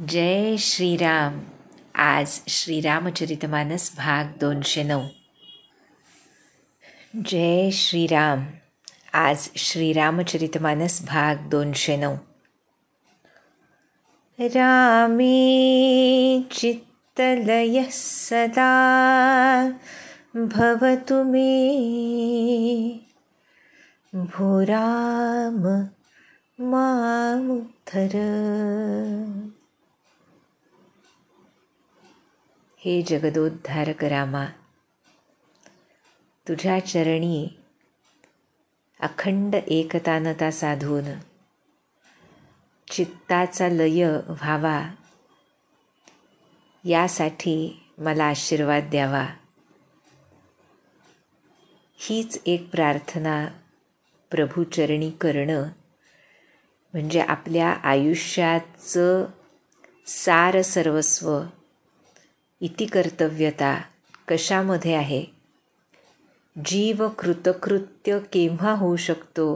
जय श्रीराम. आज श्रीरामचरितमानस भाग 209. जय श्रीराम. आज श्रीरामचरितमानस भाग 209. रामे चित्तलयः सदा भवतु मे, भो राम मामुद्धर. हे जगदोद्धारक रामा, तुझ्या चरणी अखंड एकतानता साधून चित्ताचा लय व्हावा यासाठी मला आशीर्वाद द्यावा. हीच एक प्रार्थना प्रभूचरणी करणं म्हणजे आपल्या आयुष्याचं सार सर्वस्व इति कर्तव्यता कशामध्ये आहे. जीव कृतकृत्य केव्हा होऊ शकतो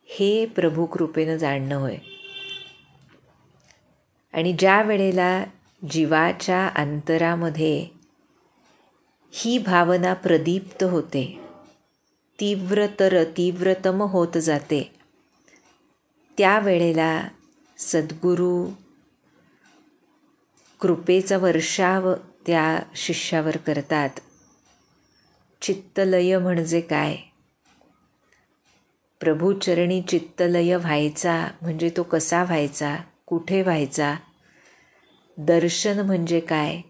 हे प्रभू कृपेनं जाणणं होय. आणि ज्या वेळेला जीवाच्या अंतरामध्ये ही भावना प्रदीप्त होते, तीव्रतम होत जाते, त्यावेळेला सद्गुरू कृपेचा वर्षाव त्या शिष्यावर करतात. चित्तलय म्हणजे काय? प्रभूचरणी चित्तलय व्हायचा म्हणजे तो कसा व्हायचा, कुठे व्हायचा? दर्शन म्हणजे काय?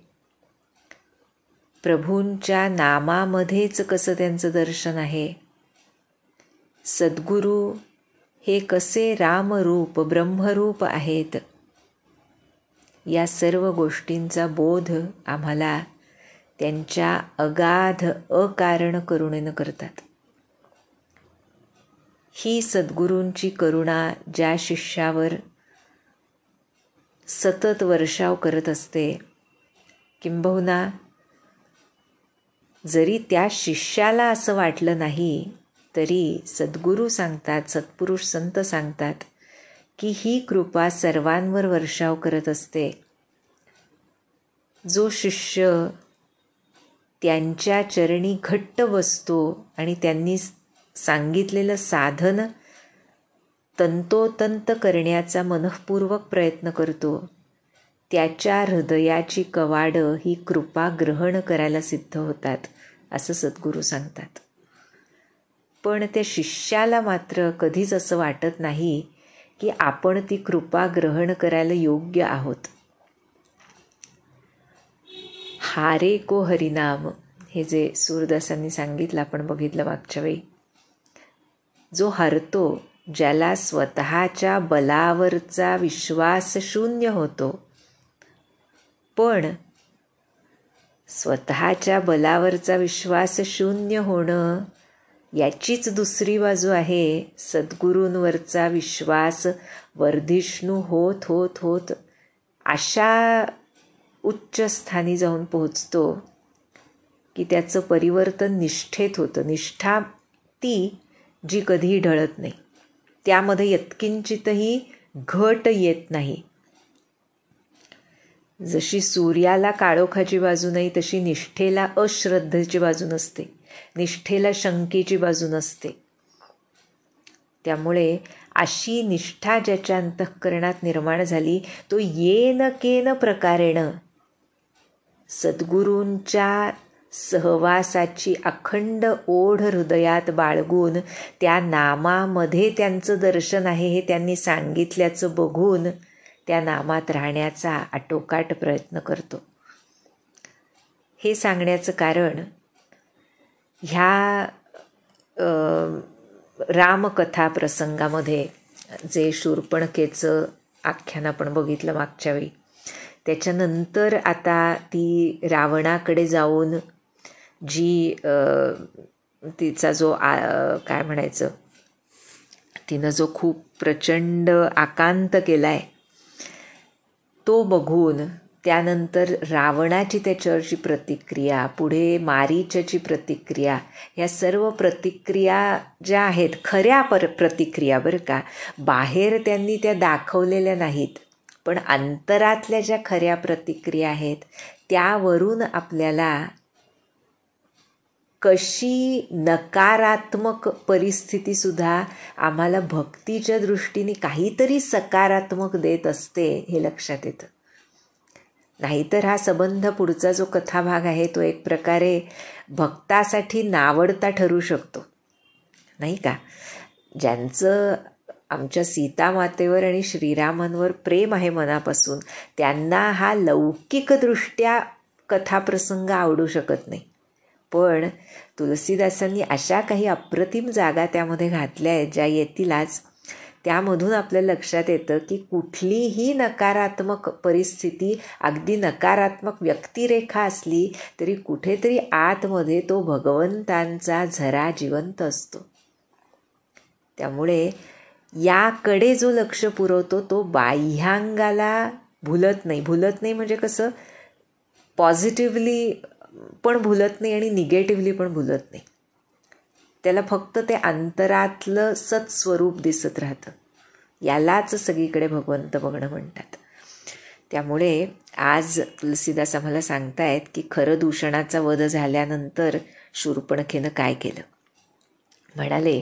प्रभूंच्या नामामध्येच कसं त्यांचं दर्शन आहे. सद्गुरू हे कसे रामरूप ब्रह्मरूप आहेत, या सर्व गोष्टींचा बोध आम्हाला त्यांच्या अगाध अकारण करुणेनं करतात. ही सद्गुरूंची करुणा ज्या शिष्यावर सतत वर्षाव करत असते, किंबहुना जरी त्या शिष्याला असं वाटलं नाही तरी सद्गुरू सांगतात, सत्पुरुष संत सांगतात की ही कृपा सर्वांवर वर्षाव करत असते. जो शिष्य त्यांच्या चरणी घट्ट बसतो आणि त्यांनी सांगितलेलं साधन तंतोतंत करण्याचा मनःपूर्वक प्रयत्न करतो, त्याच्या हृदयाची कवाडं ही कृपा ग्रहण करायला सिद्ध होतात असं सद्गुरू सांगतात. पण त्या शिष्याला मात्र कधीच असं वाटत नाही की आपण ती कृपा ग्रहण करायला योग्य आहोत. हारे को हरिनाम हे जे सूरदासांनी सांगितलं आपण बघितलं मागच्या वेळी. जो हरतो, ज्याला स्वतःच्या बलावरचा विश्वास शून्य होतो, पण स्वतःच्या बलावरचा विश्वास शून्य होणं याचीच दुसरी बाजू आहे. सद्गुरूंवरचा विश्वास वर्धिष्णू होत होत होत अशा उच्च स्थानी जाऊन पोहोचतो की त्याचं परिवर्तन निष्ठेत होतं. निष्ठा ती जी कधीही ढळत नाही, त्यामध्ये यत्किंचितही घट येत नाही. जशी सूर्याला काळोखाची बाजू नाही तशी निष्ठेला अश्रद्धेची बाजू नसते, निष्ठेला शंकेची बाजू नसते. त्यामुळे अशी निष्ठा ज्याच्या अंतःकरणात निर्माण झाली तो येन केन प्रकारेण सद्गुरूंच्या सहवासाची अखंड ओढ हृदयात बाळगून त्या नामामध्ये त्यांचं दर्शन आहे हे त्यांनी सांगितल्याचं बघून त्या नामात राहण्याचा आटोकाट प्रयत्न करतो. हे सांगण्याचं कारण ह्या रामकथा प्रसंगामध्ये जे शूर्पणखेचं आख्यान आपण बघितलं मागच्या वेळी, त्याच्यानंतर आता ती रावणाकडे जाऊन जी तिचा जो काय म्हणायचं, तिनं जो खूप प्रचंड आकांत केला आहे तो बघून त्यानंतर रावणाची त्याच्यावरची प्रतिक्रिया, पुढे मारीचची प्रतिक्रिया, या सर्व प्रतिक्रिया ज्या आहेत खऱ्या प्रतिक्रिया बरं का, बाहेर त्यांनी त्या दाखवलेल्या नाहीत, पण अंतरातल्या ज्या खऱ्या प्रतिक्रिया आहेत त्यावरून आपल्याला कशी नकारात्मक परिस्थितीसुद्धा आम्हाला भक्तीच्या दृष्टीने काहीतरी सकारात्मक देत असते हे लक्षात येतं. नाहीतर हा संबंध पुढचा जो कथाभाग आहे तो एक प्रकारे भक्तासाठी नावडता ठरू शकतो, नाही का. ज्यांचं आमच्या सीतामातेवर आणि श्रीरामांवर प्रेम आहे मनापासून, त्यांना हा लौकिकदृष्ट्या कथाप्रसंग आवडू शकत नाही. पण तुलसीदासांनी अशा काही अप्रतिम जागा त्यामध्ये घातल्या आहेत ज्या येतीलच. त्यामधून आपल्या लक्षात येतं की कुठलीही नकारात्मक परिस्थिती, अगदी नकारात्मक व्यक्तिरेखा असली तरी कुठेतरी आतमध्ये तो भगवंतांचा झरा जिवंत असतो. त्यामुळे याकडे जो लक्ष पुरवतो तो बाह्यांगाला भुलत नाही. भुलत नाही म्हणजे कसं, पॉझिटिव्हली पण भुलत नाही आणि निगेटिव्हली पण भुलत नाही. त्याला फक्त ते अंतरातलं सत्स्वरूप दिसत राहतं. यालाच सगळीकडे भगवंत बघणं म्हणतात. त्यामुळे आज तुलसीदास आम्हाला सांगतायत की खरं दूषणाचा वध झाल्यानंतर शूर्पणखेनं काय केलं. म्हणाले,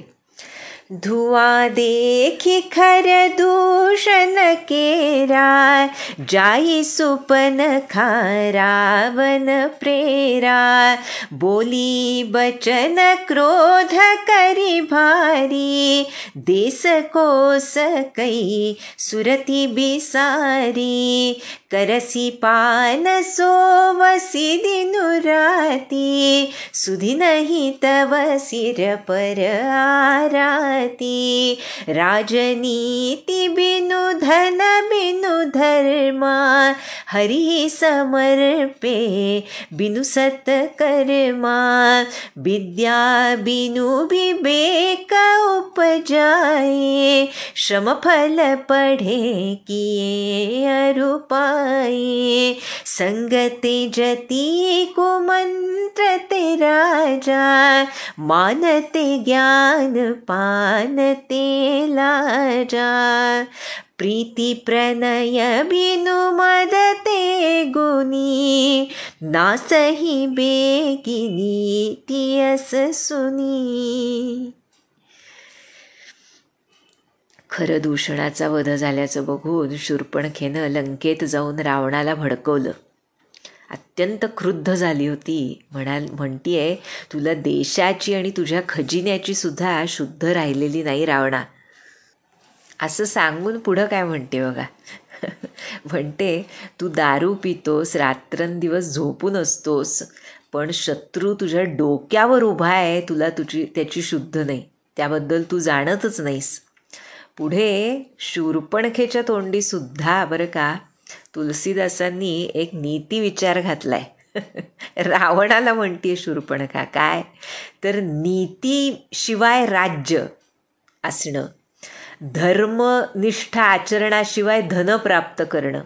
धुआ देखी खर दूषण केरा, जाई सुपन खा रावण प्रेरा, बोली बचन क्रोध करी भारी, देस कोस कई सुरती बिसारी, करसी पान सोवसी दिनु राती, सुधी नहीं तव सिर पर आराती, राजनीति बिनु धन बिनु धर्मा, हरि समर्पे बिनु सत्कर्मा, विद्या बिनु विवेक उपजाए, श्रम फल पढ़े किए अरुपाए, संगते जति कुमंत्र ते राजा, मानते ज्ञान पानते लाजा, प्रीति प्रणय बिनु मदते गुनी, नासही बेगिनी तियस सुनी. खरं दूषणाचा वध झाल्याचं बघून शूर्पणखेनं लंकेत जाऊन रावणाला भडकवलं. अत्यंत क्रुद्ध झाली होती. म्हणतीये, तुला देशाची आणि तुझ्या खजिन्याची सुद्धा शुद्ध राहिलेली नाही रावणा. असं सांगून पुढं काय म्हणते बघा. म्हणते, तू दारू पितोस, रात्रंदिवस झोपून असतोस, पण शत्रू तुझ्या डोक्यावर उभा आहे, तुला त्याची शुद्ध नाही, त्याबद्दल तू जाणतच नाहीस. पुढे शूर्पणखेच्या तोंडी सुद्धा बरं का तुलसीदासांनी एक नीती विचार घातलाय. रावणाला म्हणतीये शूर्पणखा, काय तर नीतीशिवाय राज्य असणं, धर्मनिष्ठ आचरणाशिवाय धन प्राप्त करणं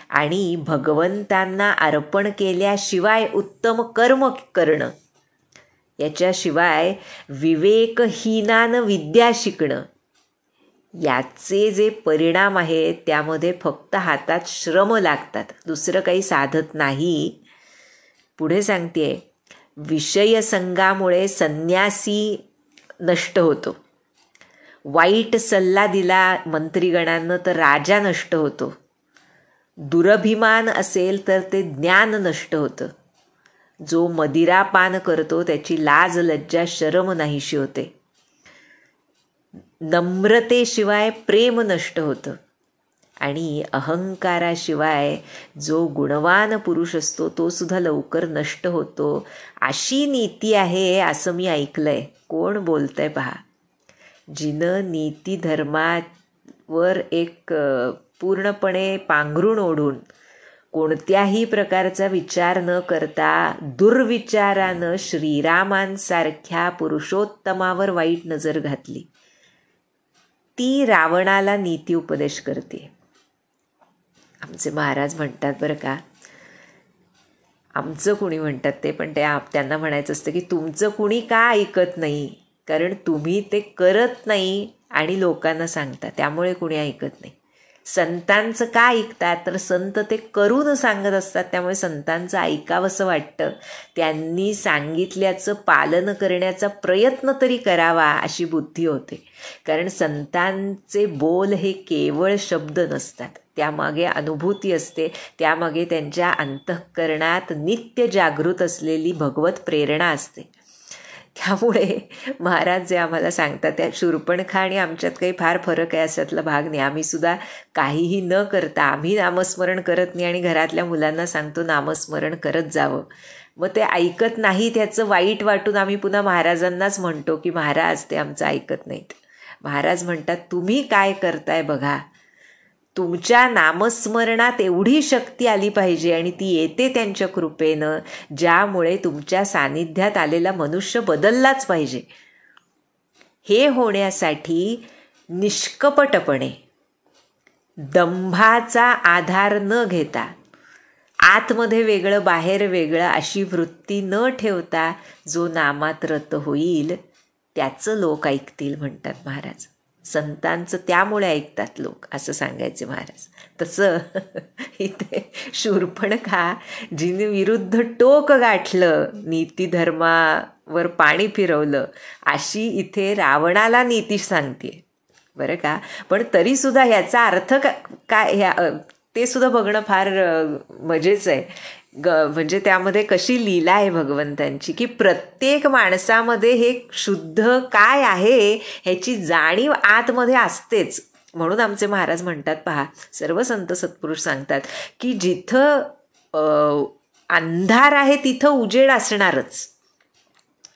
आणि भगवंतांना अर्पण केल्याशिवाय उत्तम कर्म करणं, याच्याशिवाय विवेकहीनानं विद्या शिकणं, याचे जे परिणाम आहेत त्यामध्ये फक्त हातात श्रम लागतात, दुसरं काही साधत नाही. पुढे सांगतेय, विषयसंगामुळे संन्यासी नष्ट होतो, वाईट सल्ला दिला मंत्रीगणांना तर राजा नष्ट होतो, दुरभिमान असेल तर ते ज्ञान नष्ट होतं, जो मदिरापान करतो त्याची लाज लज्जा शरम नाहीशी होते, नम्रतेशिवाय प्रेम नष्ट होतं आणि अहंकाराशिवाय जो गुणवान पुरुष असतो तो सुद्धा लवकर नष्ट होतो. अशी नीती आहे असं मी ऐकलंय. कोण बोलतंय पहा. जिनं नीती धर्मावर एक पूर्णपणे पांघरून ओढून कोणत्याही प्रकारचा विचार न करता दुर्विचारानं श्रीरामांसारख्या पुरुषोत्तमावर वाईट नजर घातली, ती रावणाला नीती उपदेश करते. आमचे महाराज म्हणतात बरं का, आमचं कुणी म्हणतात ते, पण त्यांना म्हणायचं असतं की तुमचं कुणी का ऐकत नाही, कारण तुम्ही ते करत नाही आणि लोकांना सांगता, त्यामुळे कुणी ऐकत नाही. संतांचं का ऐकतात, तर संत ते करून सांगत असतात, त्यामुळे संतांचं ऐकावंसं वाटतं. त्यांनी सांगितल्याचं पालन करण्याचा प्रयत्न तरी करावा अशी बुद्धी होते. कारण संतांचे बोल हे केवळ शब्द नसतात, त्यामागे अनुभूती असते, त्यामागे त्यांच्या अंतःकरणात नित्य जागृत असलेली भगवत प्रेरणा असते. त्यामुळे महाराज जे आम्हाला सांगतात, त्या शूर्पणखा आणि आमच्यात काही फार फरक आहे अशातला भाग नाही. आम्ही सुद्धा काहीही न करता, आम्ही नामस्मरण करत नाही आणि घरातल्या मुलांना सांगतो नामस्मरण करत जावं. मग ते ऐकत नाही, त्याचं वाईट वाटून आम्ही पुन्हा महाराजांनाच म्हणतो की महाराज ते आमचं ऐकत नाहीत. महाराज म्हणतात तुम्ही काय करताय बघा, तुमच्या नामस्मरणात एवढी शक्ती आली पाहिजे आणि ती येते त्यांच्या कृपेनं, ज्यामुळे तुमच्या सानिध्यात आलेला मनुष्य बदललाच पाहिजे. हे होण्यासाठी निष्कपटपणे, दंभाचा आधार न घेता, आतमध्ये वेगळं बाहेर वेगळं अशी वृत्ती न ठेवता जो नामात रत होईल त्याचं लोक ऐकतील म्हणतात महाराज. संतांचं त्यामुळे ऐकतात लोक असं सांगायचे महाराज. तसं इथे शूर्पणखा जिने विरुद्ध टोक गाठलं, नीती धर्मावर पाणी फिरवलं, अशी इथे रावणाला नीती सांगते बरं का. पण तरीसुद्धा ह्याचा अर्थ काय ह्या ते सुद्धा बघणं फार मजेचं आहे. म्हणजे त्यामध्ये कशी लीला आहे भगवंतांची, की प्रत्येक माणसामध्ये हे शुद्ध काय आहे ह्याची जाणीव आतमध्ये असतेच. म्हणून आमचे महाराज म्हणतात पहा, सर्व संत सत्पुरुष सांगतात की जिथं अंधार आहे तिथं उजेड असणारच.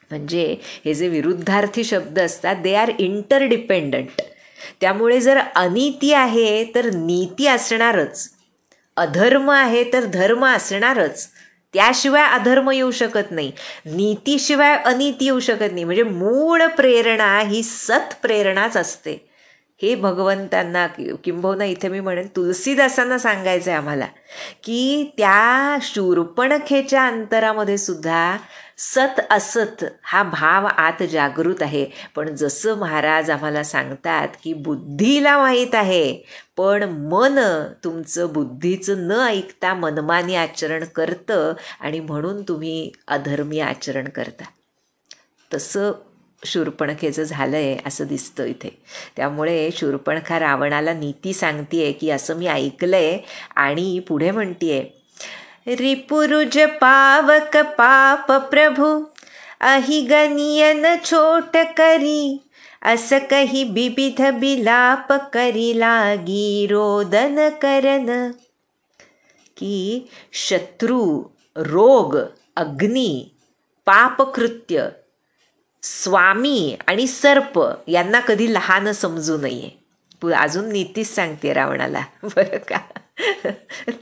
म्हणजे हे जे विरुद्धार्थी शब्द असतात दे आर इंटरडिपेंडंट. त्यामुळे जर अनीती आहे तर नीती असणारच, अधर्म आहे तर धर्म असणारच, त्याशिवाय अधर्म येऊ शकत नाही, नीतीशिवाय अनीती येऊ शकत नाही. म्हणजे मूळ प्रेरणा ही सत्प्रेरणाच असते. हे भगवंतांना किंबहुना इथे मी म्हणेन तुलसीदासांना सांगायचं आहे आम्हाला, की त्या शूर्पणखेच्या अंतरामध्ये सुद्धा सत असत हा भाव आत जागृत आहे. पण जसं महाराज आम्हाला सांगतात की बुद्धीला माहीत आहे, पण मन तुमचं बुद्धीचं न ऐकता मनमानी आचरण करतं आणि म्हणून तुम्ही अधर्मी आचरण करता. तसं शूर्पणखेचं झालं आहे असं दिसतं इथे. त्यामुळे शूर्पणखा रावणाला नीती सांगतेय की असं मी ऐकलं आहे, आणि पुढे म्हणतीये, रिपुरुज पावक पाप प्रभु अहिगनिय न छोट करी, अस कही विविध बिलाप करी लागी रोदन करन. की शत्रू, रोग, अग्नी, पापकृत्य, स्वामी आणि सर्प यांना कधी लहान समजू नये. अजून नीतीच सांगते रावणाला बरं का.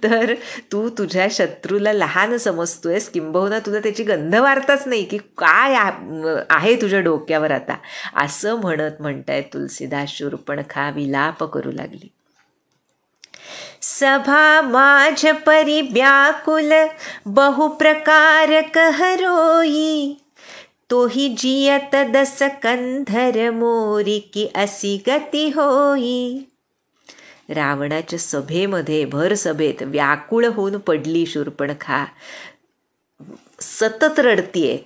तर तू तुझ्या शत्रूला लहान समजतोयस, किंबहुना तुला त्याची गंध वार्ताच नाही की काय आहे तुझ्या डोक्यावर आता, असं म्हणतायत तुलसीदास. शूर्पणखा विलाप करू लागली. सभा माझ परी व्याकुल बहु प्रकार कहरोई, तोही जियत दस कंधर मोरी की असी गती होई. रावणाच्या सभेमध्ये, भर सभेत व्याकुळ होऊन पडली शूर्पणखा. सतत रडतीये,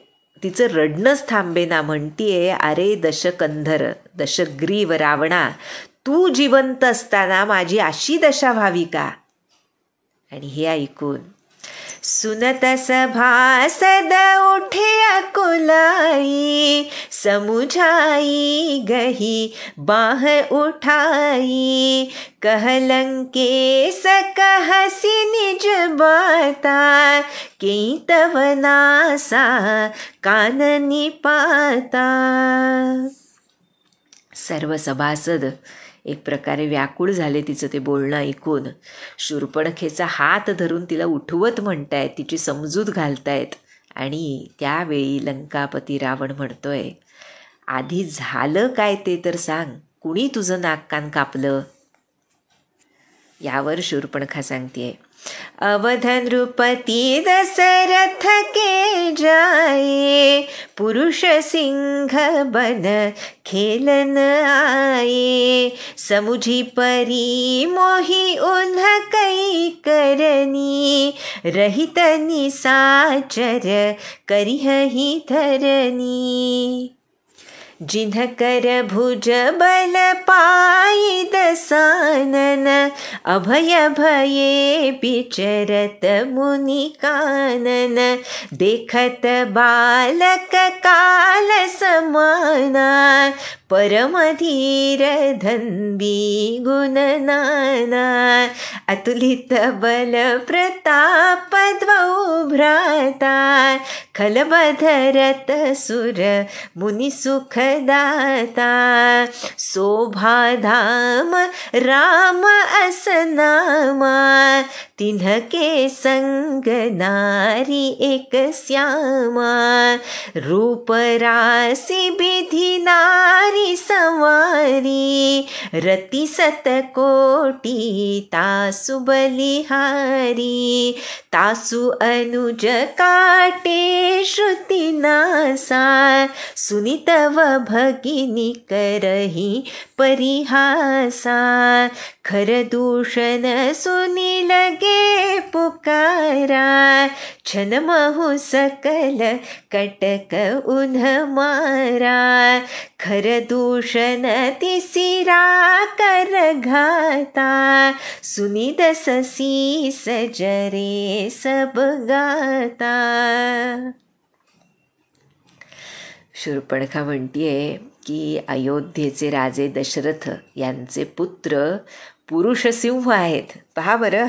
तिचं रडणंच थांबेना. म्हणतीये, अरे दशकंधर, दशग्रीव रावणा, तू जिवंत असताना माझी अशी दशा व्हावी का. आणि हे ऐकून सुनत सभासद उठे अकुलाई, समुझाई गही बाह उठाई, कहलंकेस कहसी निज बाता, के तव नासा काननी पाता. सर्व सभासद एक प्रकारे व्याकुळ झाले तिचं ते बोलणं ऐकून. शूर्पणखेचा हात धरून तिला उठवत म्हणतायत, तिची समजूत घालतायत. आणि त्यावेळी लंकापती रावण म्हणतोय, आधी झालं काय ते तर सांग, कुणी तुझं नाक कान कापलं. यावर शूर्पणखा सांगतेय, अवध नृपति दशरथ के जाए, पुरुष सिंह बन खेलन आए, समुझी परी मोहि उन्ह कई करनी, रहित निसाचर करिहहि धरनी, जिन्ह कर भुज बल पाई दसानन, अभय भये बिचरत मुनि कानन, देखत बालक काल समाना, परम धीर धन्वी गुण नाना, अतुलित बल प्रताप द्वौ भ्राता, खलबधरत सुर मुनि सुख दाता, शोभाधाम राम असनामा, तिन्हके संग नारी एक श्यामा, रूप राशि विधि नारी संवारी, रति सत कोटि तासु बलिहारी, तासु अनुज काटे श्रुति नासा, सुनि तव भगिनी करही परिहासा, खर दूषण सुनि लगे पुकारा, छन महु सकल कटक उन्ह मारा, खर दूषण तिसिरा कर घाता, सुनि दस शीस जरे सब गाता. शूर्पणखा म्हणतीये की अयोध्येचे राजे दशरथ यांचे पुत्र पुरुषसिंह आहेत. पहा बरं,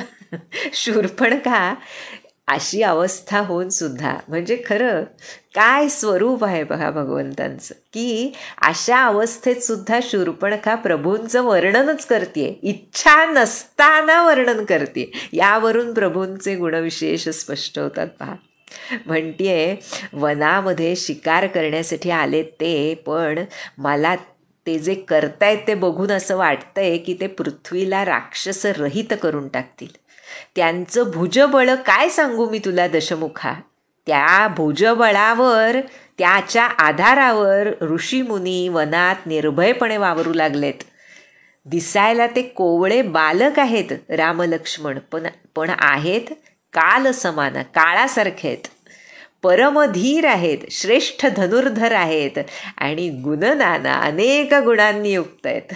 शूर्पणखा अशी अवस्था होऊन सुद्धा, म्हणजे खरं काय स्वरूप आहे बघा भगवंतांचं, की अशा अवस्थेत सुद्धा शूर्पणखा प्रभूंचं वर्णनच करते, इच्छा नसताना वर्णन करते. यावरून प्रभूंचे गुणविशेष स्पष्ट होतात. पहा, म्हणतीये वनामध्ये शिकार करण्यासाठी आले ते, पण मला ते जे करतायत ते बघून असं वाटतंय की ते पृथ्वीला राक्षस रहित करून टाकतील. त्यांचं भुजबळ काय सांगू मी तुला दशमुखा. त्या भुजबळावर, त्याच्या आधारावर ऋषीमुनी वनात निर्भयपणे वावरू लागलेत. दिसायला ते कोवळे बालक आहेत रामलक्ष्मण, पण आहेत काल समान, काळासारखे आहेत, परमधीर आहेत, श्रेष्ठ धनुर्धर आहेत आणि गुणनाना अनेक गुणांनी युक्त आहेत.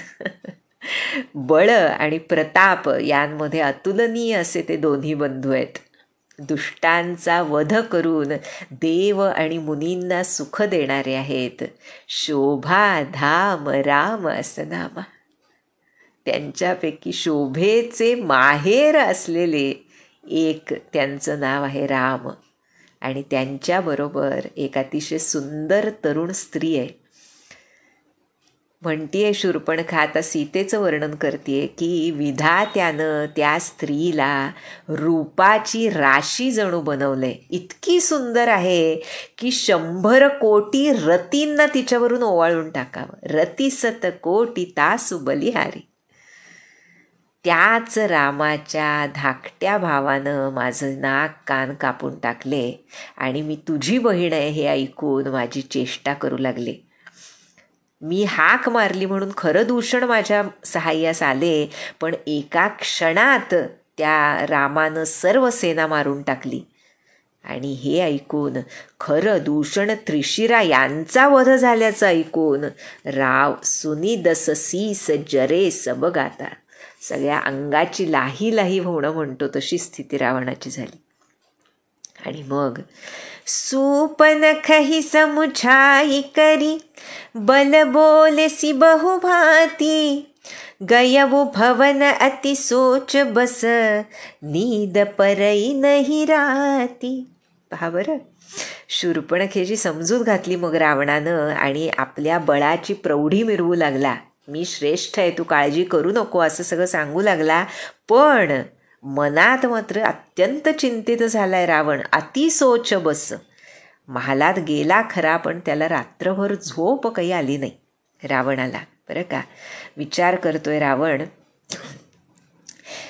बळ आणि प्रताप यांमध्ये अतुलनीय असे ते दोन्ही बंधू आहेत. दुष्टांचा वध करून देव आणि मुनींना सुख देणारे आहेत. शोभा धाम राम असं नामा. त्यांच्यापैकी शोभेचे माहेर असलेले एक त्यांचं नाव आहे राम, आणि त्यांच्याबरोबर एक अतिशय सुंदर तरुण स्त्री आहे. म्हणतीये शूर्पणखा, आता सीतेचं वर्णन करते की विधात्यानं त्या स्त्रीला रूपाची राशी जणू बनवलंय. इतकी सुंदर आहे की 100 कोटी रतींना तिच्यावरून ओवाळून टाकावं. रती सत कोटी तासु बलिहारी. त्याच रामाच्या धाकट्या भावानं माझं नाक कान कापून टाकले आणि मी तुझी बहीण आहे हे ऐकून माझी चेष्टा करू लागले. मी हाक मारली म्हणून खरं दूषण माझ्या सहाय्यास आले, पण एका क्षणात त्या रामानं सर्व सेना मारून टाकली. आणि हे ऐकून खरं दूषण त्रिशिरा यांचा वध झाल्याचं ऐकून राव सुनी दस सीस जरे सबगाता. सगळ्या अंगाची लाही लाही होणं म्हणतो तशी स्थिती रावणाची झाली. आणि मग सुपनखहि समुझाई करी बल बोलेसी बहुभाती. गयवु भवन अति सोच बस नीद परई नाही राती. पहा बरं, शूर्पणखेची समजूत घातली मग रावणानं आणि आपल्या बळाची प्रौढी मिरवू लागला. मी श्रेष्ठ आहे, तू काळजी करू नको असं सगळं सांगू लागला. पण मनात मात्र अत्यंत चिंतित झालाय रावण. अति सोच बस. महालात गेला खरा, पण त्याला रात्रभर झोप काही आली नाही रावणाला. बरं का, विचार करतोय रावण.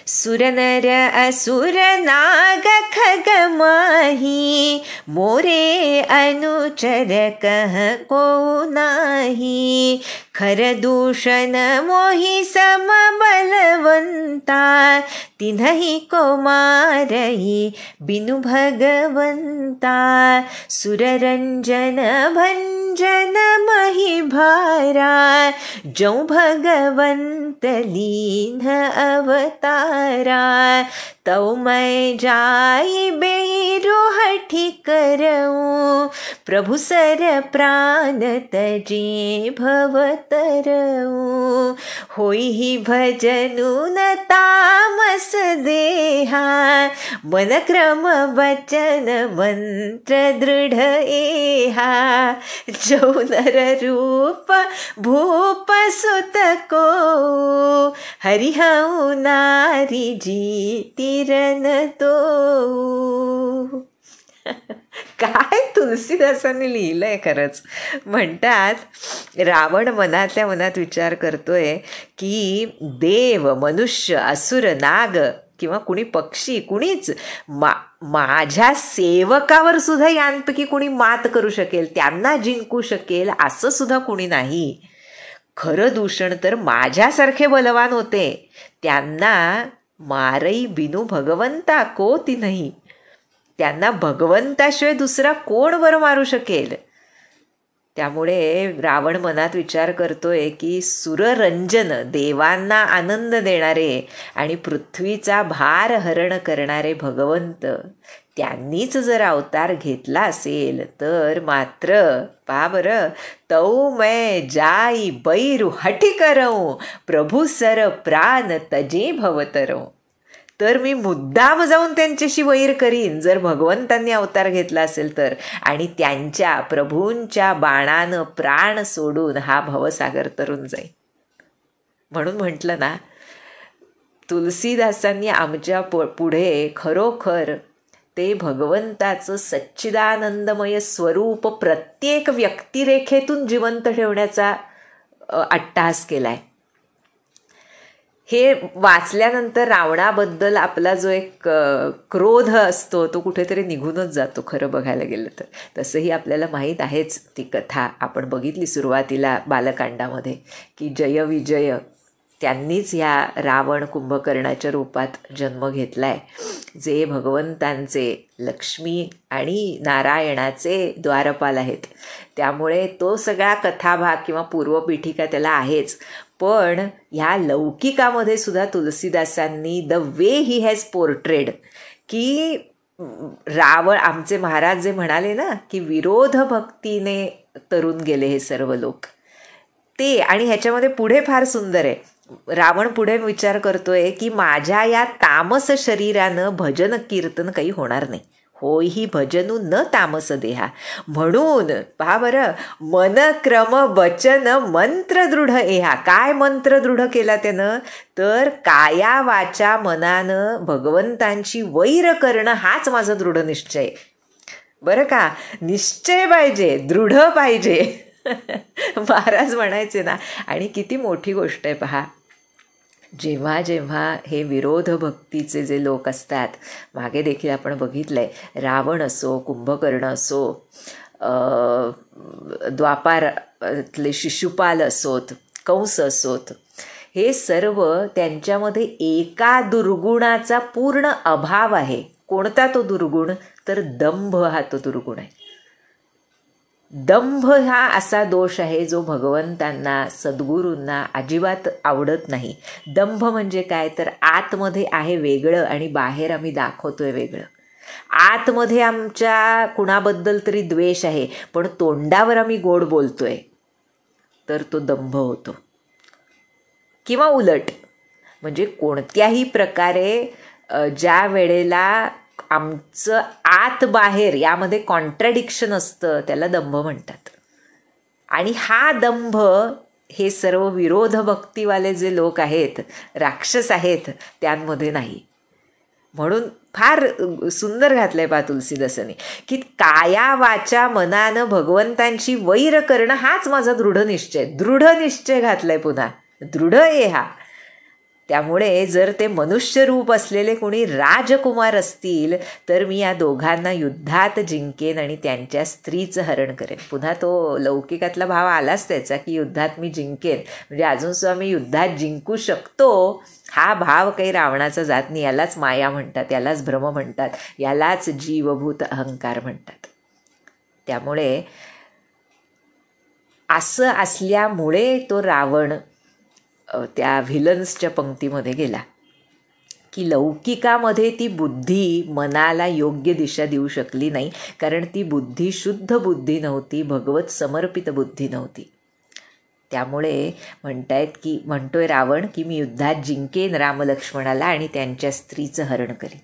सुरनर असुर नाग खग माही, मोरे अनुचर कह को नाही। खर दूषण मोहि सम बलवंता, तिन्हि को मारही बिनु भगवंता। सुररंजन भंजन मही भारा, जो भगवंत लीन अवतारा। तौ मैं जाई बेरु हठी करऊँ, प्रभु सर प्राण तजे भवतरऊँ। होई ही भजनु न तामस देहा, मन क्रम वचन मंत्र दृढ़ एहा। जो नर रूप भूप सुत को, हरिहउ नारी जीतिरन तो। काय तुलसीदासांनी लिहिलंय खरंच. म्हणतात रावण मनातल्या मनात विचार करतोय की देव, मनुष्य, असुर, नाग किंवा कुणी पक्षी, कुणीच माझ्या सेवकावर सुद्धा यांपैकी कुणी मात करू शकेल, त्यांना जिंकू शकेल असं सुद्धा कुणी नाही. खरं दूषण तर माझ्यासारखे बलवान होते, त्यांना मारई बिनु भगवंता को ती नाही. त्यांना भगवंताशिवाय दुसरा कोण वर मारू शकेल. त्यामुळे रावण मनात विचार करतोय की सुररंजन, देवांना आनंद देणारे आणि पृथ्वीचा भार हरण करणारे भगवंत, त्यांनीच जर अवतार घेतला असेल तर मात्र पहा बरं, तौ मैं जाई बैरु हठी करऊँ, प्रभु सर प्राण तजे भवतरऊँ. तर मी मुद्दाम जाऊन त्यांच्याशी वैर करीन जर भगवंतांनी अवतार घेतला असेल तर, आणि त्यांच्या प्रभूंच्या बाणानं प्राण सोडून हा भवसागर तरून जाईन. म्हणून म्हटलं ना, तुलसीदासांनी आमच्या पुढे खरोखर ते भगवंताचं सच्चिदानंदमय स्वरूप प्रत्येक व्यक्तिरेखेतून जिवंत ठेवण्याचा अट्टहास केलाय. हे वाचल्यानंतर रावणाबद्दल आपला जो एक क्रोध असतो तो कुठेतरी निघूनच जातो खरं बघायला गेलं तर. तसंही आपल्याला माहीत आहेच ती कथा, आपण बघितली सुरुवातीला बालकांडामध्ये की जय विजय त्यांनीच ह्या रावण कुंभकर्णाच्या रूपात जन्म घेतलाय, जे भगवंतांचे, लक्ष्मी आणि नारायणाचे द्वारपाल आहेत. त्यामुळे तो सगळा कथाभाग किंवा पूर्वपीठिका त्याला आहेच. पण ह्या लौकिकामध्ये सुद्धा तुलसीदासांनी the way he has portrayed की रावण, आमचे महाराज जे म्हणाले ना की विरोध भक्तीने तरून गेले हे सर्व लोक, ते. आणि ह्याच्यामध्ये पुढे फार सुंदर आहे. रावण पुढे विचार करतोय की माझ्या या तामस शरीरानं भजन कीर्तन काही होणार नाही. होय ही भजनू न तामस देहा, म्हणून पहा बरं, मन क्रम वचन मंत्र दृढ एहा. काय मंत्र दृढ केला त्यानं, तर काया वाचा मनानं भगवंतांची वैर करणं हाच माझा दृढ निश्चय. बरं का, निश्चय पाहिजे, दृढ पाहिजे. महाराज म्हणायचे ना. आणि किती मोठी गोष्ट आहे पहा, जेव्हा जेव्हा हे विरोध भक्तीचे जे लोक असतात, मागे देखील आपण बघितलंय, रावण असो, कुंभकर्ण असो, द्वापारातले शिशुपाल असोत, कंस असोत, हे सर्व त्यांच्यामध्ये एका दुर्गुणाचा पूर्ण अभाव आहे. कोणता तो दुर्गुण, तर दंभ हा तो दुर्गुण आहे. दंभ हा असा दोष आहे जो भगवंतांना, सद्गुरूंना अजिबात आवडत नाही. दंभ म्हणजे काय, तर आतमध्ये आहे वेगळं आणि बाहेर आम्ही दाखवतोय वेगळं. आतमध्ये आमच्या कुणाबद्दल तरी द्वेष आहे, पण तोंडावर आम्ही गोड बोलतोय, तर तो दंभ होतो. किंवा उलट, म्हणजे कोणत्याही प्रकारे ज्या वेळेला आमचं आत बाहेर यामध्ये कॉन्ट्रॅडिक्शन असतं त्याला दंभ म्हणतात. आणि हा दंभ हे सर्व विरोध भक्तीवाले जे लोक आहेत, राक्षस आहेत, त्यांमध्ये नाही. म्हणून फार सुंदर घातलंय पहा तुलसीदासांनी की काया वाचा मनानं भगवंतांची वैर करणं हाच माझा दृढ निश्चय. दृढ निश्चय घातलाय पुन्हा, दृढ एहा. त्यामुळे जर ते मनुष्य रूप असलेले कोणी राजकुमार असतील तर मी या दोघांना युद्धात जिंकेन आणि त्यांच्या स्त्रीचं हरण करेन. पुन्हा तो लौकिकातला भाव आलाच त्याचा की युद्धात मी जिंकेन, म्हणजे अजूनसुद्धा मी युद्धात जिंकू शकतो हा भाव काही रावणाचा जात नाही. यालाच माया म्हणतात, यालाच भ्रम म्हणतात, यालाच जीवभूत अहंकार म्हणतात. त्यामुळे असं असल्यामुळे तो रावण त्या व्हिलन्सच्या पंक्तीमध्ये गेला की लौकिकामध्ये ती बुद्धी मनाला योग्य दिशा देऊ शकली नाही, कारण ती बुद्धी शुद्ध बुद्धी नव्हती, भगवत समर्पित बुद्धी नव्हती. त्यामुळे म्हणतोय रावण की मी युद्धात जिंकेन रामलक्ष्मणाला आणि त्यांच्या स्त्रीचं हरण करीन.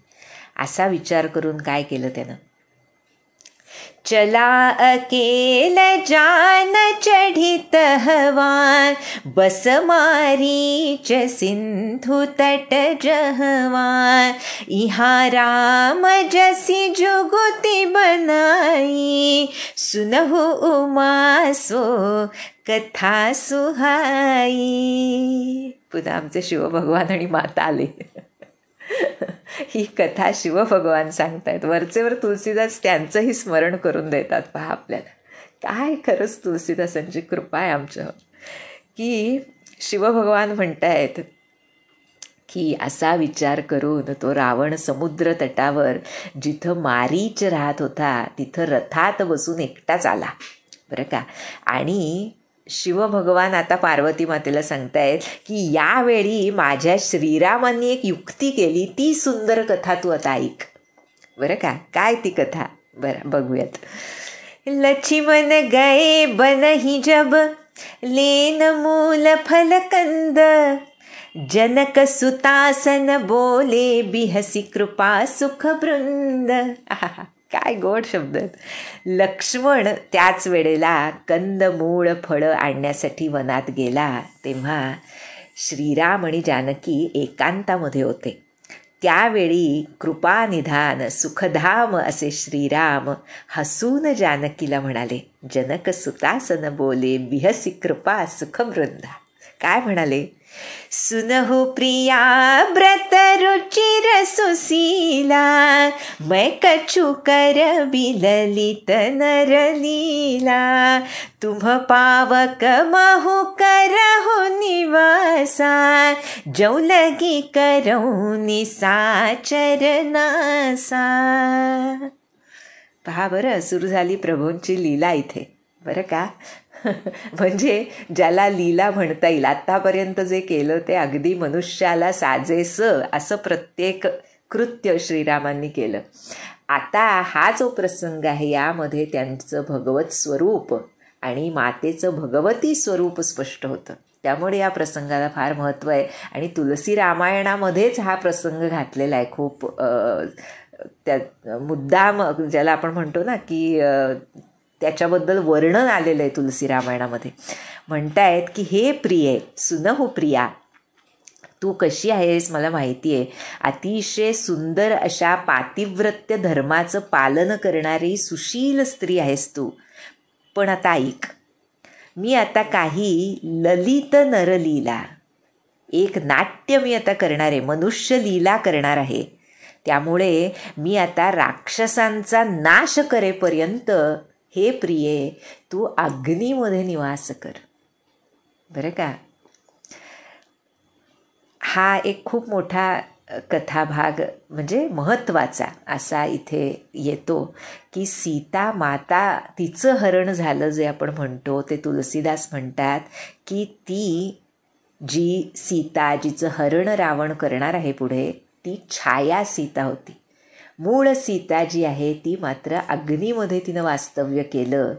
असा विचार करून काय केलं त्यानं, चला अकेल जान चढ़ित हवान, बस मारीच सिंधु तट जहवान, इहाँ राम जसी जुगुति बनाई, सुनहु उमा सो कथा सुहाई. पुन्हा आमचे शिवभगवान आणि माता आले. ही कथा शिवभगवान सांगतायत. वरचेवर तुलसीदास त्यांचंही स्मरण करून देतात. पहा आपल्याला काय खरंच तुलसीदासांची कृपा आहे आमच्यावर, की शिवभगवान म्हणतायत की असा विचार करून तो रावण समुद्र तटावर जिथं मारीच राहत होता तिथं रथात बसून एकटाच आला बरं का. आणि शिवभगवान आता पार्वती मातेला सांगतायत की यावेळी माझ्या श्रीरामांनी एक युक्ती केली, ती सुंदर कथा तू आता ऐक बरं का. काय ती कथा बरं बघूयात. लक्ष्मण गए बनहि जब, लेन मूल फल कंद, जनक सुतासन बोले बिहसी कृपा सुख वृंद. काय गोड शब्द आहेत. लक्ष्मण त्याच वेळेला कंदमूळ फळं आणण्यासाठी वनात गेला, तेव्हा श्रीराम आणि जानकी एकांतामध्ये होते. त्यावेळी कृपानिधान सुखधाम असे श्रीराम हसून जानकीला म्हणाले, जनक सुतासन बोले बिहसी कृपा सुखवृंदा. काय म्हणाले, सुनहु प्रिया व्रत रुचिर सुशीला, मैं कछु कर बिललित नरलीला, तुम पावक महु करहु निवासा, जौ लगी करहु निसाचर नासा. पहा बरं, सुरू झाली प्रभूंची लीला इथे बरं का. म्हणजे ज्याला लीला म्हणता येईल. आत्तापर्यंत जे केलं ते अगदी मनुष्याला साजेस असं प्रत्येक कृत्य श्रीरामांनी केलं. आता हा जो प्रसंग आहे यामध्ये त्यांचं भगवत स्वरूप आणि मातेचं भगवती स्वरूप स्पष्ट होतं. त्यामुळे या प्रसंगाला फार महत्त्व आहे आणि तुलसी रामायणामध्येच हा प्रसंग घातलेला आहे. खूप त्या मुद्दाम ज्याला आपण म्हणतो ना की त्याच्याबद्दल वर्णन आलेलं आहे तुलसी रामायणामध्ये. म्हणतायत की हे प्रिये, सुनहु प्रिया, तू कशी आहेस मला माहिती आहे. अतिशय सुंदर अशा पातिव्रत्य धर्माचं पालन करणारी सुशील स्त्री आहेस तू. पण आता ऐक, मी आता काही ललित नरलीला, एक नाट्य मी आता करणार आहे, मनुष्य लीला करणार आहे. त्यामुळे मी आता राक्षसांचा नाश करेपर्यंत हे प्रिये तू अग्नीमध्ये निवास कर बरं का. हा एक खूप मोठा कथाभाग म्हणजे महत्त्वाचा असा इथे येतो की सीता माता तिचं हरण झालं जे आपण म्हणतो ते तुलसीदास म्हणतात की ती जी सीता जिचं हरण रावण करणार आहे पुढे, ती छाया सीता होती. मूळ सीता जी आहे ती मात्र अग्नीमध्ये तिनं वास्तव्य केलं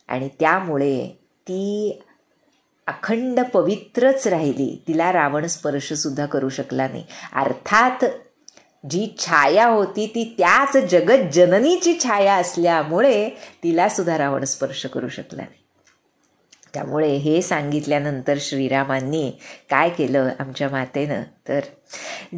आणि त्यामुळे ती अखंड पवित्रच राहिली. तिला रावण स्पर्शसुद्धा करू शकला नाही. अर्थात जी छाया होती ती त्याच जगत जननीची छाया असल्यामुळे तिलासुद्धा रावण स्पर्श करू शकला नाही. त्यामुळे हे सांगितल्यानंतर श्रीरामांनी काय केलं आमच्या मातेनं, तर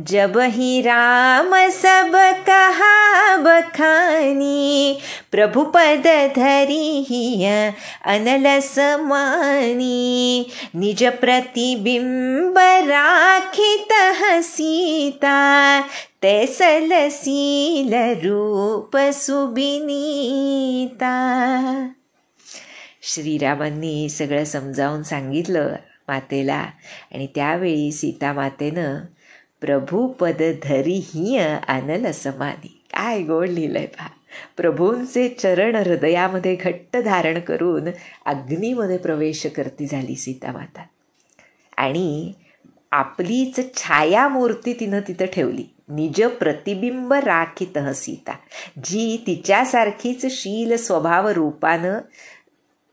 जब ही राम सब कहा बखानी, बखानी, प्रभुपद धरी हिय अनल समानी, निज प्रतिबिंब राखित हसीता, तैसल सील रूप सुबिनीता. श्रीरामांनी सगळं समजावून सांगितलं मातेला आणि त्यावेळी सीता मातेनं प्रभुपद धरी हिय अनल समानी. काय गोड लिहिलंय पहा. प्रभूंचे चरण हृदयामध्ये घट्ट धारण करून अग्नीमध्ये प्रवेश करती झाली सीता माता आणि आपलीच छायामूर्ती तिनं तिथं ठेवली. निज प्रतिबिंब राखित सीता, जी तिच्यासारखीच शील स्वभाव रूपानं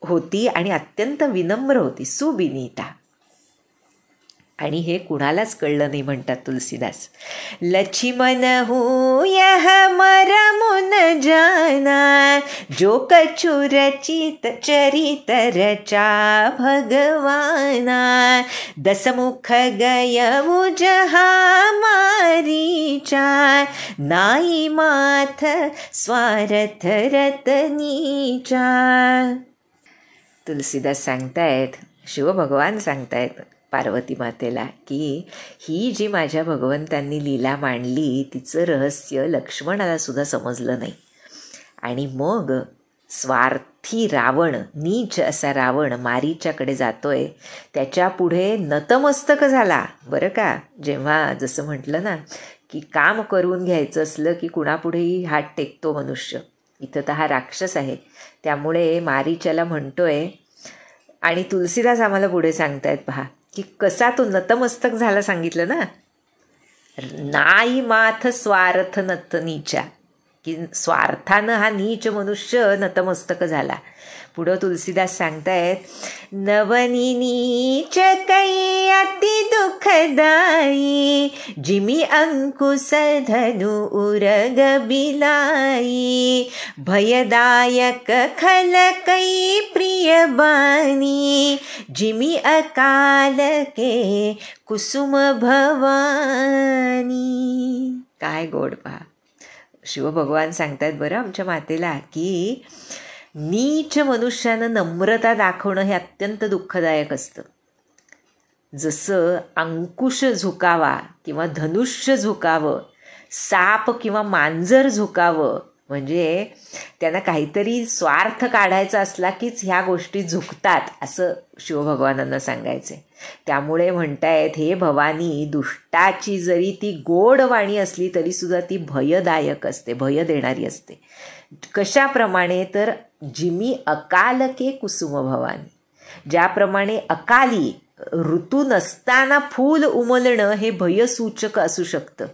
होती आणि अत्यंत विनम्र होती, सुबिनीता. आणि हे कुणालाच कळलं नाही म्हणतात तुलसीदास. लक्ष्मण यह मरमुन जाना, जो कछु रचित चरित रचा भगवाना, दसमुख गय मुजहा मारीचा, नाई माथ स्वार्थ रतनीचा. तुलसीदास सांगतायत, शिवभगवान सांगतायत पार्वती मातेला की ही जी माझ्या भगवंतांनी लीला मांडली तिचं रहस्य लक्ष्मणाला सुद्धा समजलं नाही. आणि मग स्वार्थी रावण, नीच असा रावण मारीच्याकडे जातोय, त्याच्या पुढे नतमस्तक झाला. बरं का, जेव्हा जसं म्हटलं ना की काम करून घ्यायचं असलं की कुणापुढेही हात टेकतो मनुष्य, इथं तर हा राक्षस आहे. त्यामुळे मारीच्याला म्हणतोय आणि तुलसीदास आम्हाला पुढे सांगतायत पहा की कसा तो नतमस्तक झाला. सांगितलं ना, नाई माथ स्वार्थ नतनीचा, की स्वार्थानं हा नीच मनुष्य नतमस्तक झाला. पुढं तुलसीदास सांगतायत, नवनी नीच कै अति दुःखदायी, जिमी अंकुश धनु उरग बिलाई, भयदायक खल कै प्रिय बानी, जिमी अकाल के कुसुम भवानी. काय गोड पहा. शिवभगवान सांगतायत बरं आमच्या मातेला की नीच मनुष्यानं नम्रता दाखवणं हे अत्यंत दुःखदायक असतं. जसं अंकुश झुकावा किंवा धनुष्य झुकावं, साप किंवा मांजर झुकावं, म्हणजे त्यांना काहीतरी स्वार्थ काढायचा असला कीच ह्या गोष्टी झुकतात असं शिवभगवानांना सांगायचे. त्यामुळे म्हणतायत, हे भवानी, दुष्टाची जरी ती गोड वाणी असली तरी सुद्धा ती भयदायक असते, भय देणारी असते. कशाप्रमाणे तर जिमी अकालके कुसुम भवानी, ज्याप्रमाणे अकाली ऋतू नसताना फूल उमलणं हे भयसूचक असू शकतं,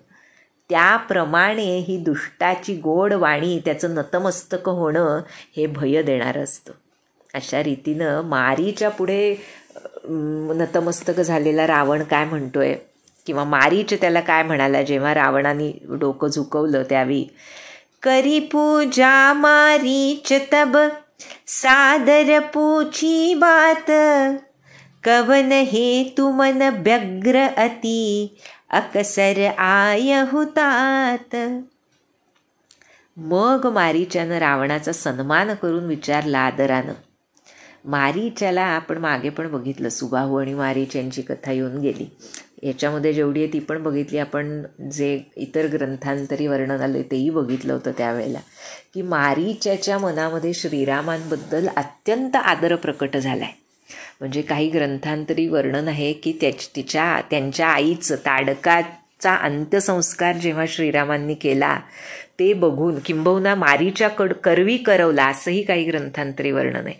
त्याप्रमाणे ही दुष्टाची गोड वाणी, त्याचं नतमस्तक होणं हे भय देणारं असतं. अशा रीतीनं मारीच्या पुढे नतमस्तक झालेला रावण काय म्हणतोय किंवा मारीच त्याला काय म्हणाला जेव्हा रावणाने डोकं झुकवलं त्यावेळी, करी पूजा मारीच तब सादर पूछी बात, कवन हे तुमन व्यग्र अति अकसर आय हुतात. मग मारीच्यानं रावणाचा सन्मान करून विचारला आदरानं. मारीच्याला आपण मागे पण बघितलं, सुबाहू आणि मारीच यांची कथा येऊन गेली. याच्यामध्ये जेवढी आहे ती पण बघितली आपण, जे इतर ग्रंथांतरी वर्णन आले तेही बघितलं होतं त्यावेळेला, की मारीच्याच्या मनामध्ये श्रीरामांबद्दल अत्यंत आदर प्रकट झाला आहे. म्हणजे काही ग्रंथांतरी वर्णन आहे की त्यांच्या आईचं ताडकाचा अंत्यसंस्कार जेव्हा श्रीरामांनी केला ते बघून किंबहुना मारीच्या करवी करवला असंही काही ग्रंथांतरी वर्णन आहे.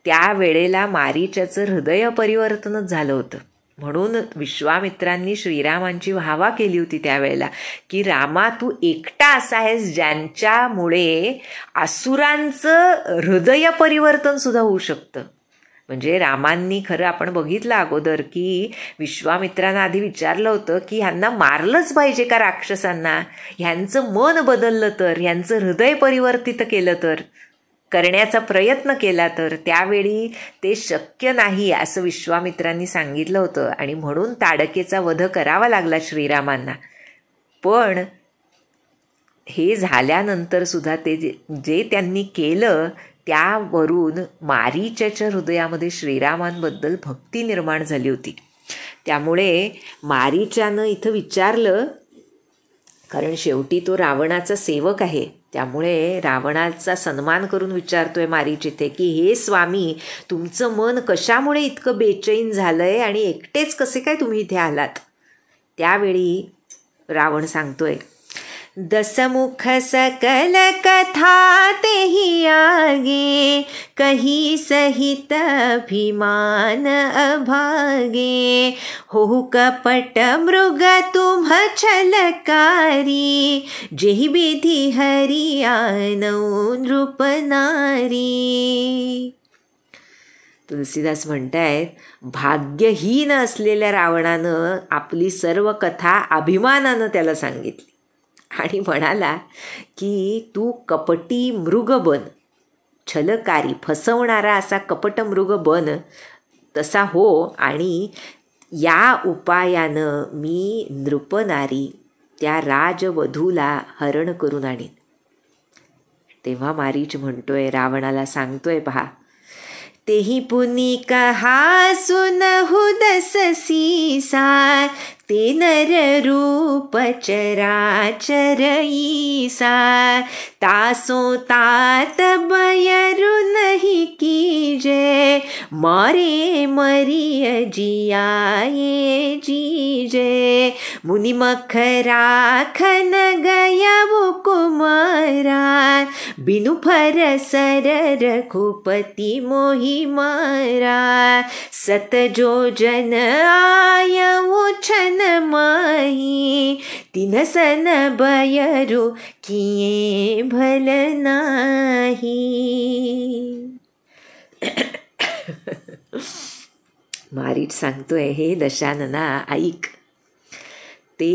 त्यावेळेला मारीच्याचं हृदय परिवर्तनच झालं होतं. म्हणून विश्वामित्रांनी श्रीरामांची वाहवा केली होती त्यावेळेला की रामा, तू एकटा असा आहेस ज्यांच्यामुळे असुरांचं हृदय परिवर्तन सुद्धा होऊ शकतं. म्हणजे रामांनी खरं आपण बघितलं अगोदर की विश्वामित्रांना आधी विचारलं होतं की ह्यांना मारलंच पाहिजे का राक्षसांना, ह्यांचं मन बदललं तर, ह्यांचं हृदय परिवर्तित केलं तर, करण्याचा प्रयत्न केला तर, त्यावेळी ते शक्य नाही असं विश्वामित्रांनी सांगितलं होतं आणि म्हणून ताडकेचा वध करावा लागला श्रीरामांना. पण हे झाल्यानंतर सुद्धा ते जे त्यांनी केलं त्यावरून मारीच्याच्या हृदयामध्ये श्रीरामांबद्दल भक्ती निर्माण झाली होती. त्यामुळे मारीच्यानं इथं विचारलं, कारण शेवटी तो रावणाचा सेवक आहे, त्यामुळे रावणाचा सन्मान करून विचारतोय मारीच इथे की हे स्वामी, तुमचं मन कशामुळे इतकं बेचैन झालंय आणि एकटेच कसे काय तुम्ही इथे आलात? त्यावेळी रावण सांगतोय, दसमुख सकल कथा तेहि आगे, कही सहित अभिमान अभागे, हो कपट मृग तुम छलकारी, जेहि विधि हरि आनौ नृप नारी. तुलसीदास म्हणतायत, भाग्यहीन असलेल्या रावणानं आपली सर्व कथा अभिमानानं त्याला सांगितली आणि म्हणाला की तू कपटी मृग बन, छलकारी फसवणारा असा कपट मृग बन, तसा हो, आणि या उपायानं मी नृपनारी त्या राजवधूला हरण करून आणीन. तेव्हा मारीच म्हणतोय, रावणाला सांगतोय, पहा, तेही पुनी कहा सुनहु दस सीसा, ते नर रूप चराचर ईसा, तासो तात बयरु नहीं कीजे, मारे मरिय जियाए जीजे, मुनि मखरा खन गया वो कुमारा, बिनु फर सर रघुपति मोहि मारा, सत जो जन आयऊ छन माही, तिन सन बयरु किए भल नाही. मारीच सांगतोय, हे दशानना ऐक, ते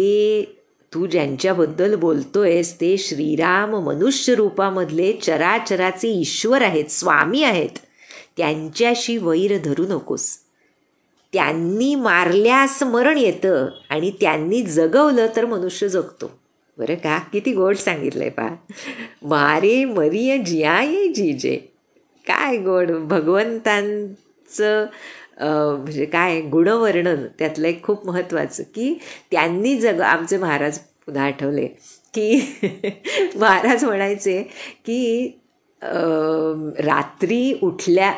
तू ज्यांच्याबद्दल बोलतोयस ते श्रीराम मनुष्य रूपामधले चराचराचे ईश्वर आहेत, स्वामी आहेत. त्यांच्याशी वैर धरू नकोस. त्यांनी मारल्यास मरण येतं आणि त्यांनी जगवलं तर मनुष्य जगतो. बरं का, किती गोड सांगितलंय पहा. मारे मरिय जियाये जीजे, काय गोड. भगवंतांचं म्हणजे काय गुणवर्णन त्यातलं एक खूप महत्त्वाचं की त्यांनी आमचे महाराज पुन्हा आठवले की महाराज म्हणायचे की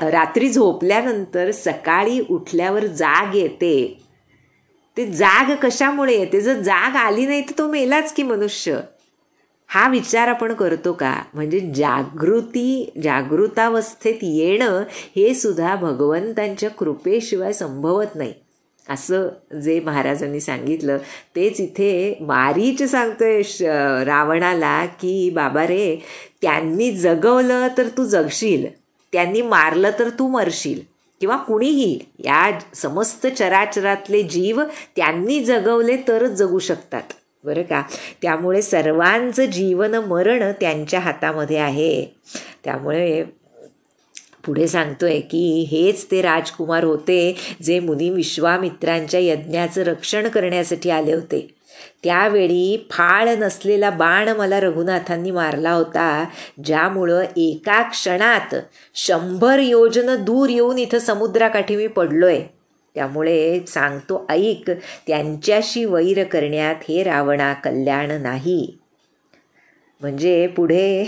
रात्री झोपल्यानंतर सकाळी उठल्यावर जाग येते. ते जाग कशामुळे येते? जर जाग आली नाही तर तो मेलाच की मनुष्य. हा विचार आपण करतो का? म्हणजे जागृतावस्थेत येणं हे सुद्धा भगवंतांच्या कृपेशिवाय संभवत नाही, असं जे महाराजांनी सांगितलं तेच इथे मारीच सांगतोय रावणाला की बाबा रे, त्यांनी जगवलं तर तू जगशील, त्यांनी मारलं तर तू मरशील, किंवा कुणीही या समस्त चराचरातले जीव त्यांनी जगवले तरच जगू शकतात. बरं का, त्यामुळे सर्वांचं जीवन मरण त्यांच्या हातामध्ये आहे. त्यामुळे पुढे सांगतोय की हेच ते राजकुमार होते जे मुनी विश्वामित्रांच्या यज्ञाचं रक्षण करण्यासाठी आले होते. त्यावेळी फाळ नसलेला बाण मला रघुनाथांनी मारला होता, ज्यामुळं एका क्षणात 100 योजन दूर येऊन इथं समुद्राकाठी मी पडलोय. त्यामुळे सांगतो ऐक, त्यांच्याशी वैर करण्यात हे रावणा कल्याण नाही. म्हणजे पुढे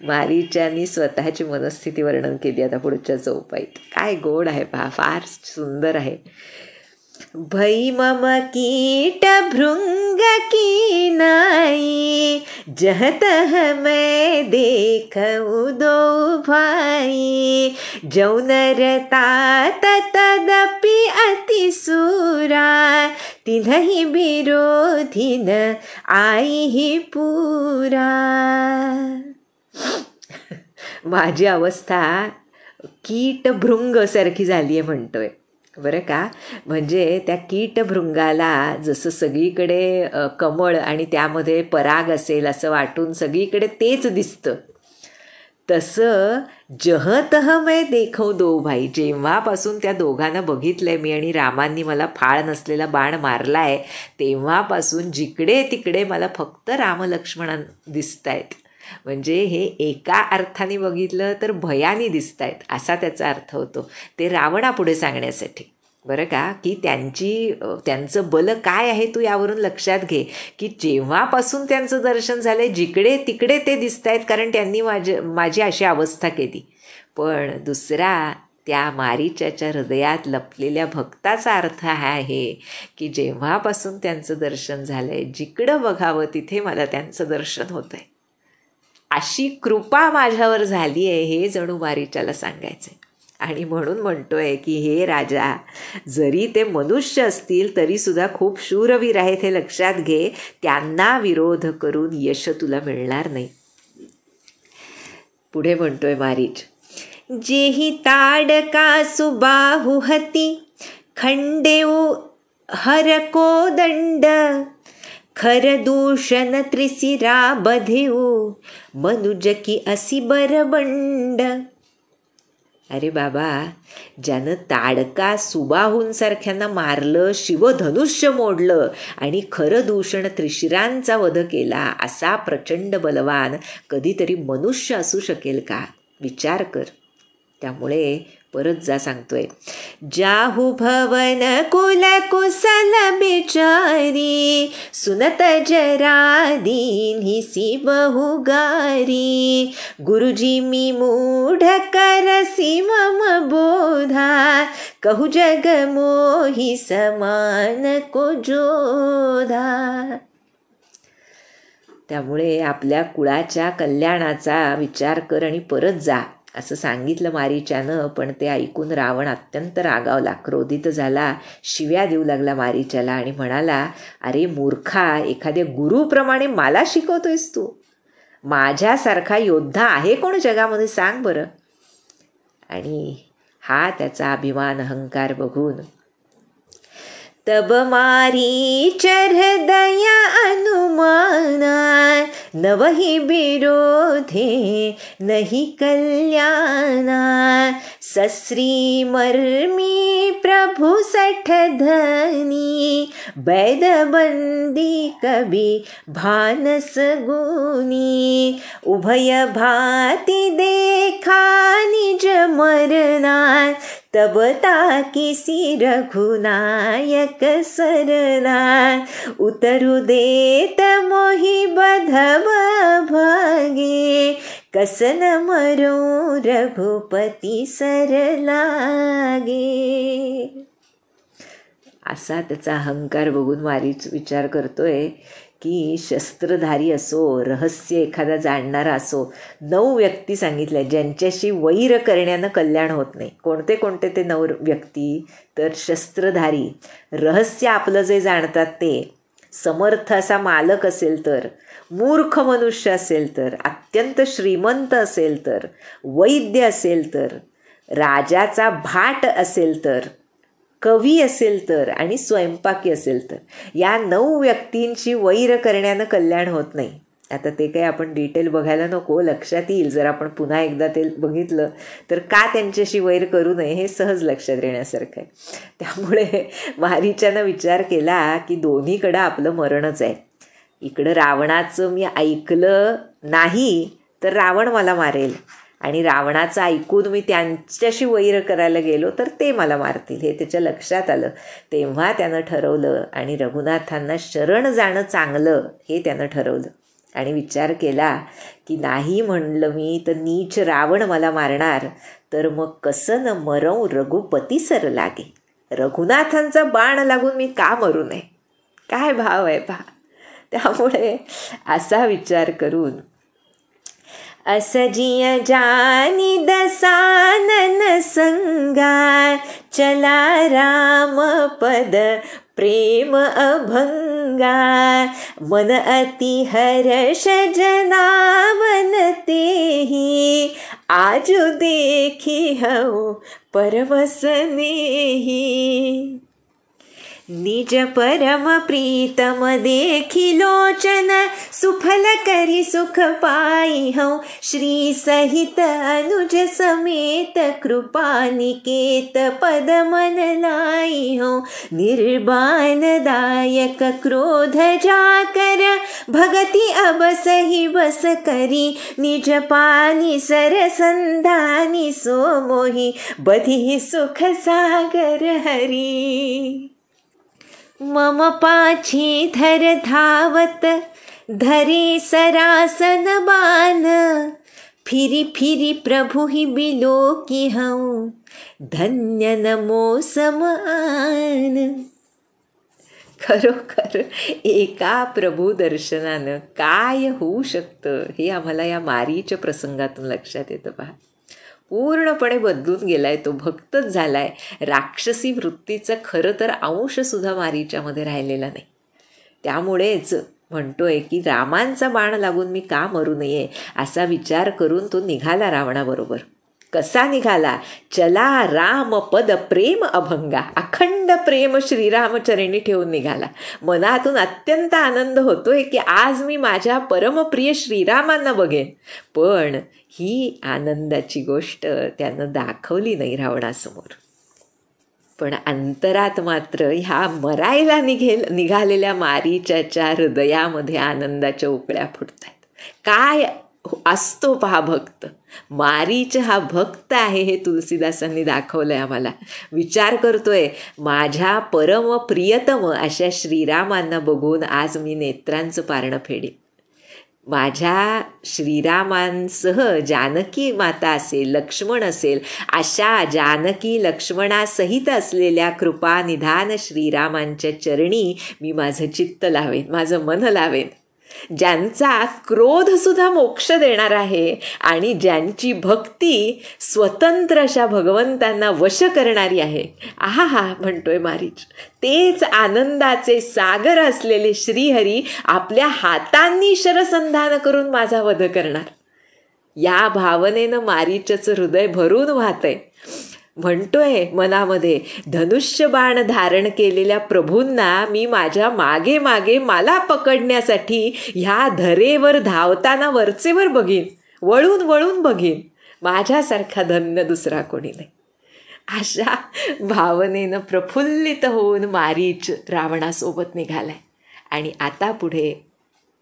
मारीचानी स्वतःची मनस्थिती वर्णन केली. आता पुढच्या चौपाईत काय गोड आहे पहा, फार सुंदर आहे. भई मम कीट भृंग की नाई, जह तह मैं देखऊँ दो भाई, जौ नर तात तदपि अति सूरा, तिन्हि विरोधी न आई ही पूरा. माझी अवस्था कीटभृंग सारखी झाली आहे म्हणतोय. बरं का, म्हणजे त्या कीटभृंगाला जसं सगळीकडे कमळ आणि त्यामध्ये पराग असेल असं वाटून सगळीकडे तेच दिसतं, तसं जह तह मैं देखो दो भाई, जेव्हापासून त्या दोघांना बघितलंय मी आणि रामांनी मला फाळ नसलेला बाण मारलाय, तेव्हापासून जिकडे तिकडे मला फक्त रामलक्ष्मण दिसत आहेत. म्हणजे हे एका अर्थाने बघितलं तर भयानी दिसत आहेत असा त्याचा अर्थ होतो. ते रावणापुढे सांगण्यासाठी बरं का, की त्यांचं बल काय आहे तू यावरून लक्षात घे, की जेव्हापासून त्यांचं दर्शन झालंय जिकडे तिकडे ते दिसत आहेत, कारण त्यांनी माझी अशी अवस्था केली. पण दुसरा त्या मारीच्याच्या हृदयात लपलेल्या भक्ताचा अर्थ हा आहे की जेव्हापासून त्यांचं दर्शन झालंय जिकडं बघावं तिथे मला त्यांचं दर्शन होतंय, अशी कृपा माझ्यावर झाली आहे, हे जणू मारीच्याला सांगायचंय. आणि म्हणून म्हणतोय की हे राजा, जरी ते मनुष्य असतील तरीसुद्धा खूप शूरवीर आहेत हे लक्षात घे, त्यांना विरोध करून यश तुला मिळणार नाही. पुढे म्हणतोय मारीच, जेही ताडका सुबाहु हती खंडेऊ हर कोदंड खर दूषण त्रिशिरा बधेऊ मनुज की असी बरबंड. अरे बाबा, ज्यानं ताडका सुबाहूंसारख्यांना मारलं, शिवधनुष्य मोडलं आणि खरं दूषण त्रिशिरांचा वध केला, असा प्रचंड बलवान कधीतरी मनुष्य असू शकेल का? विचार कर. त्यामुळे परत जा सांगतोय, जाहू भवन कुल कुशल बिचारी सुनत जरा दीन्हिसी बहुगारी गुरुजी मी मूढ करसी मम बोधा कहू जग मोही समान को जोधा. त्यामुळे आपल्या कुळाच्या कल्याणाचा विचार कर आणि परत जा असं सांगितलं मारीच्यानं. पण ते ऐकून रावण अत्यंत रागावला, क्रोधित झाला, शिव्या देऊ लागला मारीच्याला आणि म्हणाला, अरे मूर्खा, एखाद्या गुरुप्रमाणे मला शिकवतोयस तू? माझ्यासारखा योद्धा आहे कोण जगामध्ये सांग बरं? आणि हा त्याचा अभिमान अहंकार बघून तब मारीच हृदया अनुमाना नवहि विरोधे नहि कल्याणा सश्री मर्मी प्रभु सठ धनी वैद बंदी कभी भानस गुनी उभय भाति देखा निज मरना तब ताकिसी रघुनायक सरना उतरु देत मोहि बधव भागे कसन मरो रघुपती सर लागे. असा त्याचा अहंकार बघून मारीच विचार करतोय की शस्त्रधारी असो, रहस्य एखादा जाणणारा असो, 9 व्यक्ती सांगितल्या ज्यांच्याशी वैर करण्यानं कल्याण होत नाही. कोणते कोणते ते 9 व्यक्ती? तर शस्त्रधारी, रहस्य आपलं जे जाणतात ते, समर्थ असा मालक असेल तर, मूर्ख मनुष्य असेल तर, अत्यंत श्रीमंत असेल तर, वैद्य असेल तर, राजाचा भाट असेल तर, कवी असेल तर आणि स्वयंपाकी असेल तर, या 9 व्यक्तींची वैर करण्यानं कल्याण होत नाही. आता ते काही आपण डिटेल बघायला नको, लक्षात येईल जर आपण पुन्हा एकदा ते बघितलं तर का त्यांच्याशी वैर करू नये हे सहज लक्षात येण्यासारखं आहे. त्यामुळे मारीच्यानं विचार केला की दोन्हीकडं आपलं मरणच आहे. इकडं रावणाचं मी ऐकलं नाही तर रावण मला मारेल, आणि रावणाचं ऐकून मी त्यांच्याशी वैर करायला गेलो तर ते मला मारतील, हे त्याच्या लक्षात आलं. तेव्हा त्यानं ठरवलं आणि रघुनाथांना शरण जाणं चांगलं हे त्यानं ठरवलं आणि विचार केला की नाही म्हणलं मी तर नीच रावण मला मारणार, तर मग कसं न मरव रघुपती सर लागे. रघुनाथांचा बाण लागून मी का मरू नये? काय भाव आहे पहा. त्यामुळे असा विचार करून असजिय जानी दसानन संगा चला राम पद प्रेम अभंगा मन अति हर्ष जनावन तेहि आजु देखी हऊ परवसनेहि निज परम प्रीतम देखी लोचन सुफल करी सुख पाई हूँ श्री सहित अनुज समेत कृपा निकेत पद मन लाई हूँ निर्बान दायक क्रोध जाकर भगति अब सही बस करी निज पानी सर संधानी सो मोहि बधी सुख सागर हरी। मम पाछी धर धावत धरे सरासन बान फिरी फिरी प्रभु ही बिलो की हूँ धन्य नमो समान। खरोखर एका प्रभू दर्शनानं काय होऊ शकतं हे आम्हाला या मारीच्या प्रसंगातून लक्षात येतं पहा. पूर्णपणे बदलून गेलाय तो, भक्तच झालाय. राक्षसी वृत्तीचा खरं तर अंशसुद्धा मारीच्यामध्ये राहिलेला नाही. त्यामुळेच म्हणतोय की रामांचा बाण लागून मी का मरू नये असा विचार करून तो निघाला रावणाबरोबर. कसा निघाला? चला राम पद प्रेम अभंगा, अखंड प्रेम श्रीरामचरणी ठेवून निघाला. मनातून अत्यंत आनंद होतोय की आज मी माझ्या परमप्रिय श्रीरामांना बघेन. पण ही आनंदाची गोष्ट त्यानं दाखवली नाही रावणासमोर. पण अंतरात मात्र ह्या मरायला निघालेल्या मारीच्याच्या हृदयामध्ये आनंदाच्या उकळ्या फुटतायत. काय असतो पहा भक्त. मारीच हा भक्त आहे हे तुलसीदासांनी दाखवलंय आम्हाला. विचार करतोय माझ्या परम प्रियतम अशा श्रीरामांना बघून आज मी नेत्रांचं पारणं फेडेन. माझ्या श्रीरामांसह जानकी माता असेल, लक्ष्मण असेल, अशा जानकी लक्ष्मणासहित असलेल्या कृपा निधान श्रीरामांच्या चरणी मी माझं चित्त लावेन, माझं मन लावेन. ज्यांचा क्रोधसुद्धा मोक्ष देणार आहे आणि ज्यांची भक्ती स्वतंत्र अशा भगवंतांना वश करणारी आहे. आहा हा म्हणतोय मारीच. तेच आनंदाचे सागर असलेले श्रीहरी आपल्या हातांनी शरसंधान करून माझा वध करणार. या भावनेनं मारीचचं हृदय भरून वाहतंय. म्हणतोय मनामध्ये धनुष्य बाण धारण केलेल्या प्रभूंना मी माझ्या मागे मागे मला पकडण्यासाठी ह्या धरेवर धावताना वरचेवर बघीन, वळून वळून बघीन. माझ्यासारखा धन्य दुसरा कोणी नाही. अशा भावनेनं प्रफुल्लित होऊन मारीच रावणासोबत निघालाय. आणि आता पुढे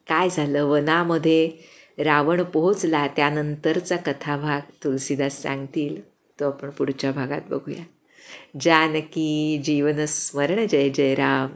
काय झालं? वनामध्ये रावण पोहोचला. त्यानंतरचा कथाभाग तुलसीदास सांगतील, तो आपण पुढच्या भागात बघूया. जानकी जीवन स्मरण. जय जय राम.